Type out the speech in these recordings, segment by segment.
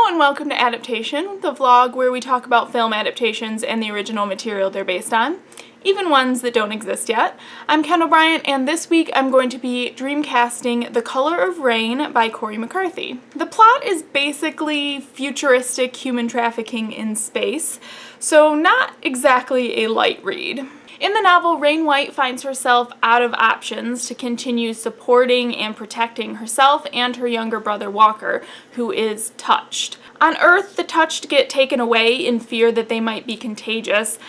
and welcome to Adaptation, the vlog where we talk about film adaptations and the original material they're based on, even ones that don't exist yet. I'm Kendyl Bryant, and this week I'm going to be dreamcasting The Color of Rain by Cori McCarthy. The plot is basically futuristic human trafficking in space, so not exactly a light read. In the novel, Rain White finds herself out of options to continue supporting and protecting herself and her younger brother Walker, who is touched. On Earth, the touched get taken away in fear that they might be contagious,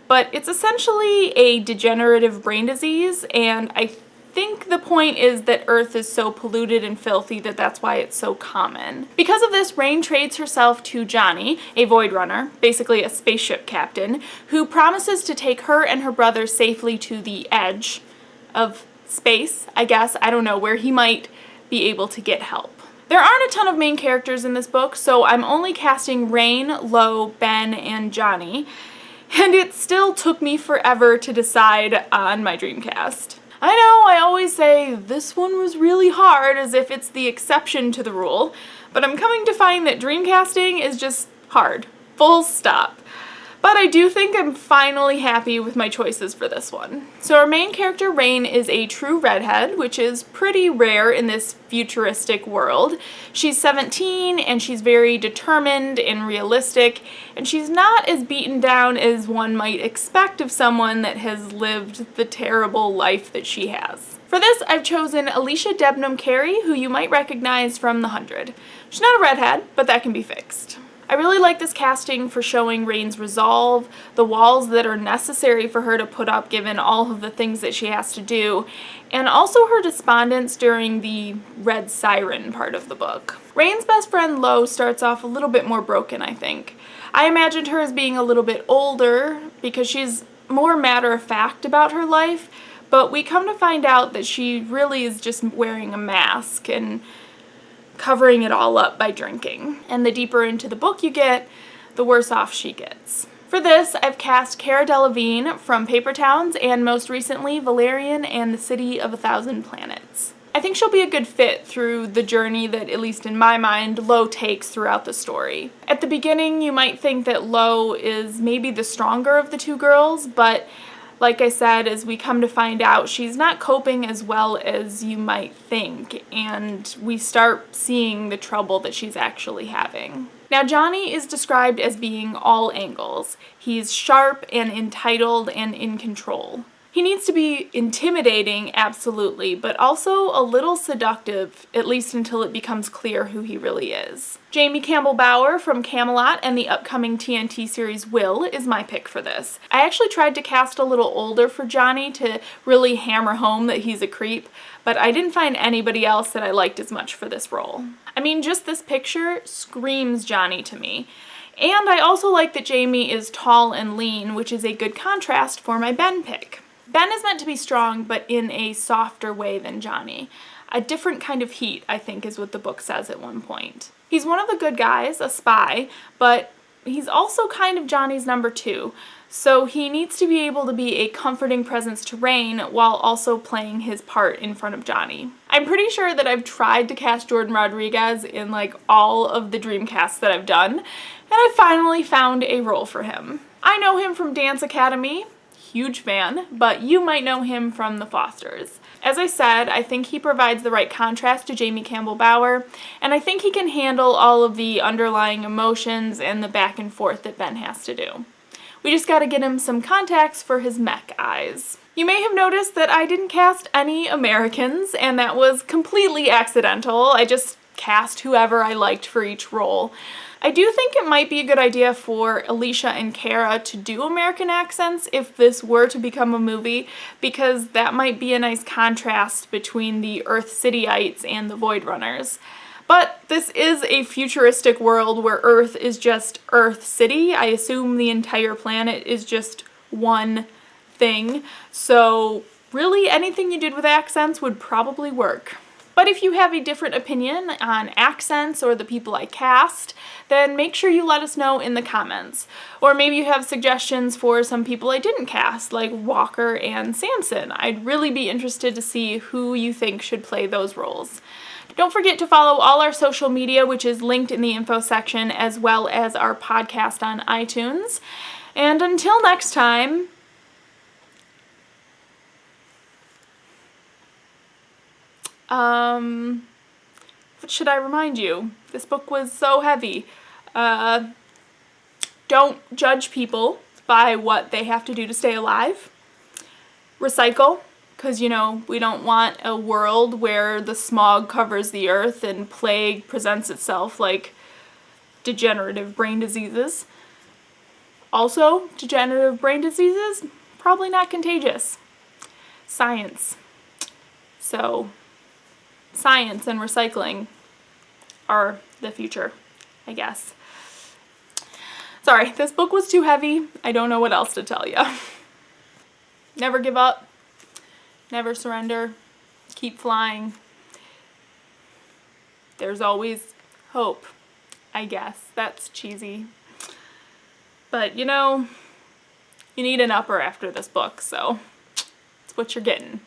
but it's essentially a degenerative brain disease, and I think the point is that Earth is so polluted and filthy that that's why it's so common. Because of this, Rain trades herself to Johnny, a void runner, basically a spaceship captain, who promises to take her and her brother safely to the edge of space, I guess, I don't know, where he might be able to get help. There aren't a ton of main characters in this book, so I'm only casting Rain, Lo, Ben, and Johnny, and it still took me forever to decide on my dreamcast. I know, I always say this one was really hard as if it's the exception to the rule, but I'm coming to find that dreamcasting is just hard. Full stop. But I do think I'm finally happy with my choices for this one. So our main character, Rain, is a true redhead, which is pretty rare in this futuristic world. She's 17 and she's very determined and realistic, and she's not as beaten down as one might expect of someone that has lived the terrible life that she has. For this, I've chosen Alicia Debnam-Carey, who you might recognize from The 100. She's not a redhead, but that can be fixed. I really like this casting for showing Rain's resolve, the walls that are necessary for her to put up given all of the things that she has to do, and also her despondence during the red siren part of the book. Rain's best friend Lo starts off a little bit more broken, I think. I imagined her as being a little bit older because she's more matter-of-fact about her life, but we come to find out that she really is just wearing a mask and covering it all up by drinking. And the deeper into the book you get, the worse off she gets. For this, I've cast Cara Delevingne from Paper Towns and most recently Valerian and the City of a Thousand Planets. I think she'll be a good fit through the journey that, at least in my mind, Lo takes throughout the story. At the beginning, you might think that Lo is maybe the stronger of the two girls, but like I said, as we come to find out, she's not coping as well as you might think, and we start seeing the trouble that she's actually having. Now, Johnny is described as being all angles. He's sharp and entitled and in control. He needs to be intimidating, absolutely, but also a little seductive, at least until it becomes clear who he really is. Jamie Campbell Bower from Camelot and the upcoming TNT series Will is my pick for this. I actually tried to cast a little older for Johnny to really hammer home that he's a creep, but I didn't find anybody else that I liked as much for this role. I mean, just this picture screams Johnny to me. And I also like that Jamie is tall and lean, which is a good contrast for my Ben pick. Ben is meant to be strong, but in a softer way than Johnny. A different kind of heat, I think, is what the book says at one point. He's one of the good guys, a spy, but he's also kind of Johnny's number two, so he needs to be able to be a comforting presence to Rain while also playing his part in front of Johnny. I'm pretty sure that I've tried to cast Jordan Rodriguez in like all of the dreamcasts that I've done, and I finally found a role for him. I know him from Dance Academy. Huge fan, but you might know him from The Fosters. As I said, I think he provides the right contrast to Jamie Campbell Bower, and I think he can handle all of the underlying emotions and the back and forth that Ben has to do. We just gotta get him some contacts for his mech eyes. You may have noticed that I didn't cast any Americans, and that was completely accidental. I just cast whoever I liked for each role. I do think it might be a good idea for Alicia and Cara to do American accents if this were to become a movie, because that might be a nice contrast between the Earth Cityites and the Void Runners. But this is a futuristic world where Earth is just Earth City. I assume the entire planet is just one thing, so really anything you did with accents would probably work. But if you have a different opinion on accents or the people I cast, then make sure you let us know in the comments. Or maybe you have suggestions for some people I didn't cast, like Walker and Samson. I'd really be interested to see who you think should play those roles. Don't forget to follow all our social media, which is linked in the info section, as well as our podcast on iTunes. And until next time, what should I remind you? This book was so heavy. Don't judge people by what they have to do to stay alive. Recycle, because, you know, we don't want a world where the smog covers the earth and plague presents itself like degenerative brain diseases. Also, degenerative brain diseases, probably not contagious. Science. So, science and recycling are the future, I guess. Sorry, this book was too heavy. I don't know what else to tell you. Never give up. Never surrender. Keep flying. There's always hope, I guess. That's cheesy. But, you know, you need an upper after this book, so it's what you're getting.